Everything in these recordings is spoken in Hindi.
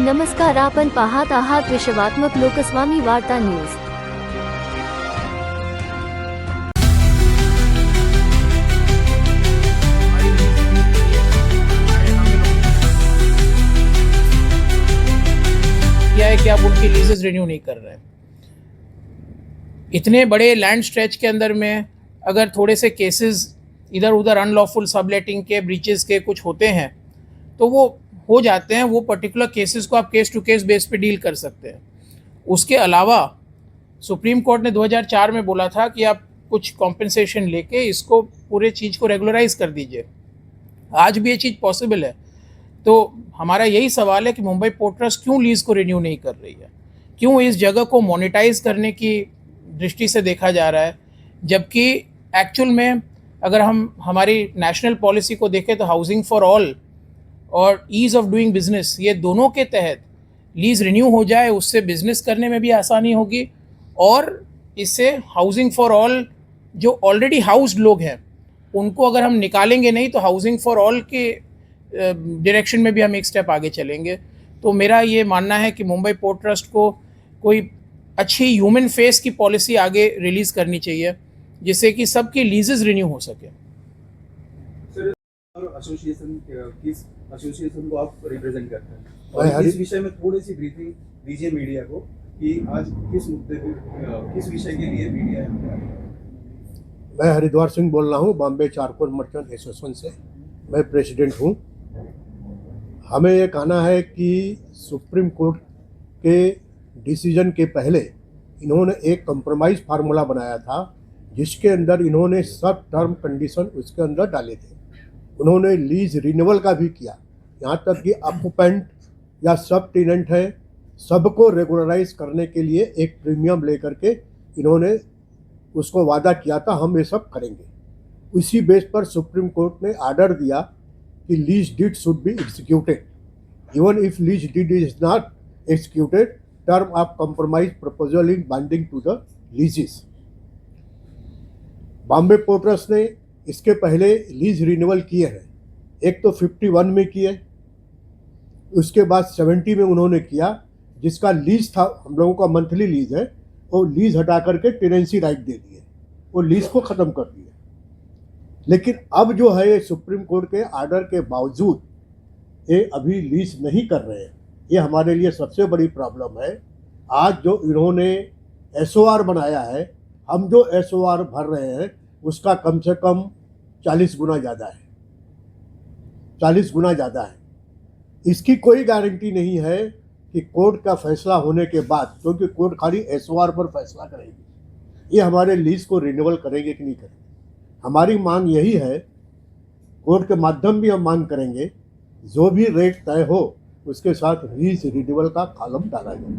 नमस्कार, आपण पाहत आहात विश्वात्मक लोकस्वामी वार्ता न्यूज। क्या है कि आप उनकी लीजेस रिन्यू नहीं कर रहे हैं। इतने बड़े लैंड स्ट्रेच के अंदर में अगर थोड़े से केसेस इधर उधर अनलॉफुल सबलेटिंग के, ब्रीचेस के कुछ होते हैं तो वो हो जाते हैं। वो पर्टिकुलर केसेस को आप केस टू केस बेस पे डील कर सकते हैं। उसके अलावा सुप्रीम कोर्ट ने 2004 में बोला था कि आप कुछ कॉम्पेंसेशन लेके इसको पूरे चीज़ को रेगुलराइज कर दीजिए। आज भी ये चीज़ पॉसिबल है। तो हमारा यही सवाल है कि मुंबई पोर्ट ट्रस्ट क्यों लीज़ को रिन्यू नहीं कर रही है, क्यों इस जगह को मोनेटाइज करने की दृष्टि से देखा जा रहा है, जबकि एक्चुअल में अगर हम हमारी नेशनल पॉलिसी को देखें तो हाउसिंग फॉर ऑल और ईज़ ऑफ डूइंग बिजनेस, ये दोनों के तहत लीज़ रिन्यू हो जाए, उससे बिजनेस करने में भी आसानी होगी और इससे हाउसिंग फॉर ऑल जो ऑलरेडी हाउस्ड लोग हैं उनको अगर हम निकालेंगे नहीं तो हाउसिंग फॉर ऑल के डायरेक्शन में भी हम एक स्टेप आगे चलेंगे। तो मेरा ये मानना है कि मुंबई पोर्ट ट्रस्ट को कोई अच्छी ह्यूमन फेस की पॉलिसी आगे रिलीज़ करनी चाहिए जिससे कि सबकी लीजेस रिन्यू हो सके। सर, एसोसिएशन किस एसोसिएशन को आप रिप्रेजेंट करते हैं और इस विषय में थोड़ी सी ब्रीफिंग दीजिए मीडिया को कि आज किस मुद्दे पे, किस विषय के लिए मीडिया है। मैं हरिद्वार सिंह बोल रहा हूँ, बॉम्बे चारकोल मर्चेंट एसोसिएशन से मैं प्रेसिडेंट हूँ। हमें ये कहना है कि सुप्रीम कोर्ट के डिसीजन के पहले इन्होंने एक कंप्रोमाइज़ फार्मूला बनाया था जिसके अंदर इन्होंने सब टर्म कंडीशन उसके अंदर डाले थे। उन्होंने लीज रिन्यूअल का भी किया, यहाँ तक कि ऑक्यूपेंट या सब टेनेंट है सबको रेगुलराइज करने के लिए एक प्रीमियम लेकर के इन्होंने उसको वादा किया था हम ये सब करेंगे। उसी बेस पर सुप्रीम कोर्ट ने आर्डर दिया कि lease deed should be executed. Even if lease deed is not executed, term of compromise proposal is binding to the leases. Bombay port trust ने इसके पहले लीज रिन्यूअल किए हैं, एक तो 51 में किए, उसके बाद 70 में उन्होंने किया जिसका लीज था, हम लोगों का मंथली लीज है, वो लीज हटा करके टेनेंसी राइट दे दिए, वो लीज को ख़त्म कर दिए। लेकिन अब जो है ये सुप्रीम कोर्ट के आर्डर के बावजूद ये अभी लीज नहीं कर रहे हैं। ये हमारे लिए सबसे बड़ी प्रॉब्लम है। आज जो इन्होंने एसओआर बनाया है, हम जो एसओआर भर रहे हैं उसका कम से कम 40 गुना ज़्यादा है, 40 गुना ज़्यादा है। इसकी कोई गारंटी नहीं है कि कोर्ट का फैसला होने के बाद, क्योंकि कोर्ट खाली एसओआर पर फैसला करेगी, ये हमारे लीज को रिन्यूअल करेंगे कि नहीं करेंगे। हमारी मांग यही है, कोर्ट के माध्यम भी हम मांग करेंगे जो भी रेट तय हो उसके साथ लीज रिन्यूअल का कॉलम डाला जाए।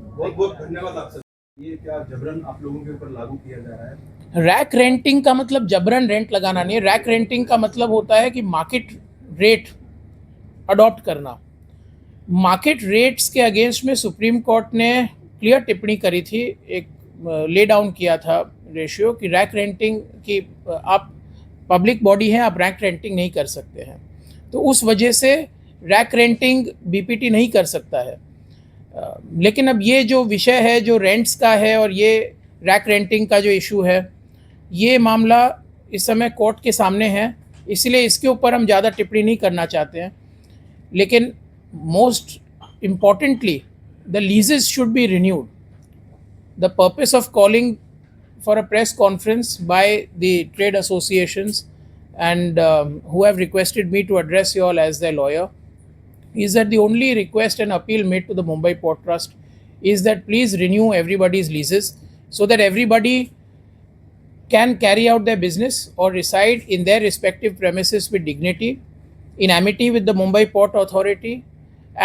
बहुत बहुत धन्यवाद आपसे। ये क्या जबरन आप लोगों के ऊपर लागू किया जा रहा है? रैक रेंटिंग का मतलब जबरन रेंट लगाना नहीं है। रैक रेंटिंग का मतलब होता है कि मार्केट रेट अडॉप्ट करना। मार्केट रेट्स के अगेंस्ट में सुप्रीम कोर्ट ने क्लियर टिप्पणी करी थी, एक ले डाउन किया था रेशियो कि रैक रेंटिंग की आप पब्लिक बॉडी हैं, आप रैक रेंटिंग नहीं कर सकते हैं। तो उस वजह से रैक रेंटिंग बीपीटी नहीं कर सकता है। लेकिन अब ये जो विषय है जो रेंट्स का है और ये रैक रेंटिंग का जो इशू है, ये मामला इस समय कोर्ट के सामने है, इसलिए इसके ऊपर हम ज़्यादा टिप्पणी नहीं करना चाहते हैं। लेकिन most importantly the लीजेस should be renewed. The purpose of calling for a press conference by the trade associations and who have requested me to address you all as their lawyer is that the only request and appeal made to the Mumbai Port Trust is that please renew everybody's leases so that everybody can carry out their business or reside in their respective premises with dignity, in amity with the Mumbai Port Authority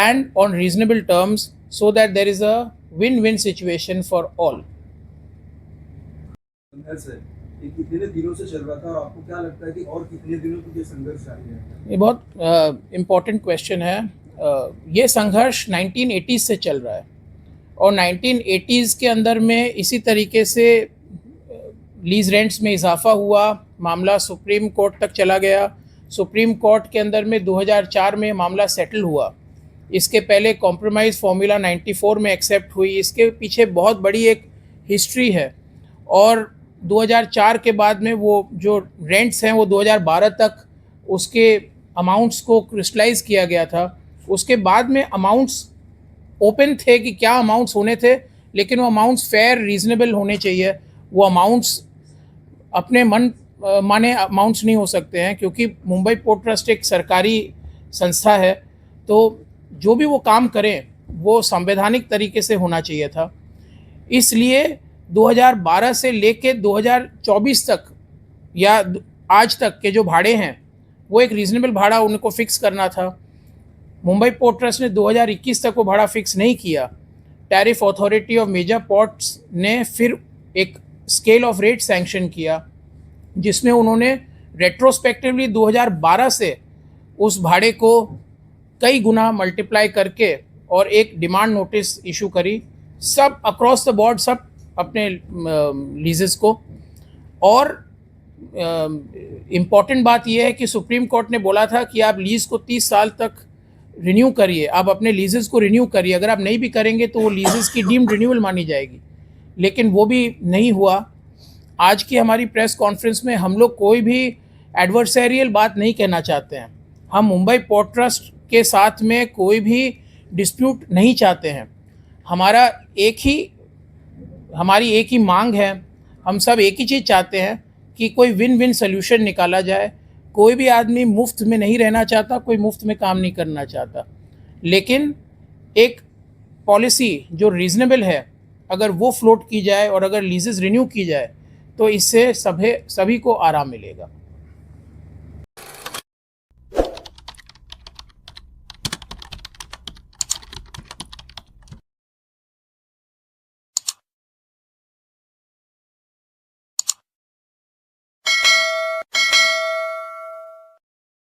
and on reasonable terms so that there is a win-win situation for all. कितने दिनों से चल रहा था और आपको क्या लगता है कि और कितने दिनों तक ये संघर्ष जारी रहेगा? ये बहुत इम्पॉर्टेंट क्वेश्चन है। ये संघर्ष 1980s से चल रहा है और 1980s के अंदर में इसी तरीके से लीज रेंट्स में इजाफा हुआ, मामला सुप्रीम कोर्ट तक चला गया। सुप्रीम कोर्ट के अंदर में 2004 में मामला सेटल हुआ इसके पहले कॉम्प्रोमाइज़ फार्मूला 94 में एक्सेप्ट हुई। इसके पीछे बहुत बड़ी एक हिस्ट्री है। और 2004 के बाद में वो जो रेंट्स हैं वो 2012 तक उसके अमाउंट्स को क्रिस्टलाइज़ किया गया था। उसके बाद में अमाउंट्स ओपन थे कि क्या अमाउंट्स होने थे, लेकिन वो अमाउंट्स फेयर रीज़नेबल होने चाहिए। वो अमाउंट्स अपने मन माने अमाउंट्स नहीं हो सकते हैं, क्योंकि मुंबई पोर्ट ट्रस्ट एक सरकारी संस्था है, तो जो भी वो काम करें वो संवैधानिक तरीके से होना चाहिए था। इसलिए 2012 से लेके 2024 तक या आज तक के जो भाड़े हैं वो एक रीज़नेबल भाड़ा उनको फ़िक्स करना था। मुंबई पोर्ट ट्रस्ट ने 2021 तक वो भाड़ा फ़िक्स नहीं किया। Tariff authority of major ports ने फिर एक स्केल ऑफ रेट सैंक्शन किया, जिसमें उन्होंने रेट्रोस्पेक्टिवली 2012 से उस भाड़े को कई गुना मल्टीप्लाई करके और एक डिमांड नोटिस इशू करी सब अक्रॉस द बोर्ड, सब अपने लीजेस को। और इम्पॉर्टेंट बात यह है कि सुप्रीम कोर्ट ने बोला था कि आप लीज़ को 30 साल तक रिन्यू करिए, आप अपने लीजेस को रिन्यू करिए। अगर आप नहीं भी करेंगे तो वो लीजेस की डीम्ड रिन्यूअल मानी जाएगी, लेकिन वो भी नहीं हुआ। आज की हमारी प्रेस कॉन्फ्रेंस में हम लोग कोई भी एडवर्सरियल बात नहीं कहना चाहते हैं। हम मुंबई पोर्ट ट्रस्ट के साथ में कोई भी डिस्प्यूट नहीं चाहते हैं। हमारी एक ही मांग है, हम सब एक ही चीज़ चाहते हैं कि कोई विन विन सोल्यूशन निकाला जाए। कोई भी आदमी मुफ्त में नहीं रहना चाहता, कोई मुफ्त में काम नहीं करना चाहता, लेकिन एक पॉलिसी जो रीज़नेबल है अगर वो फ्लोट की जाए और अगर लीजेस रिन्यू की जाए तो इससे सभी को आराम मिलेगा।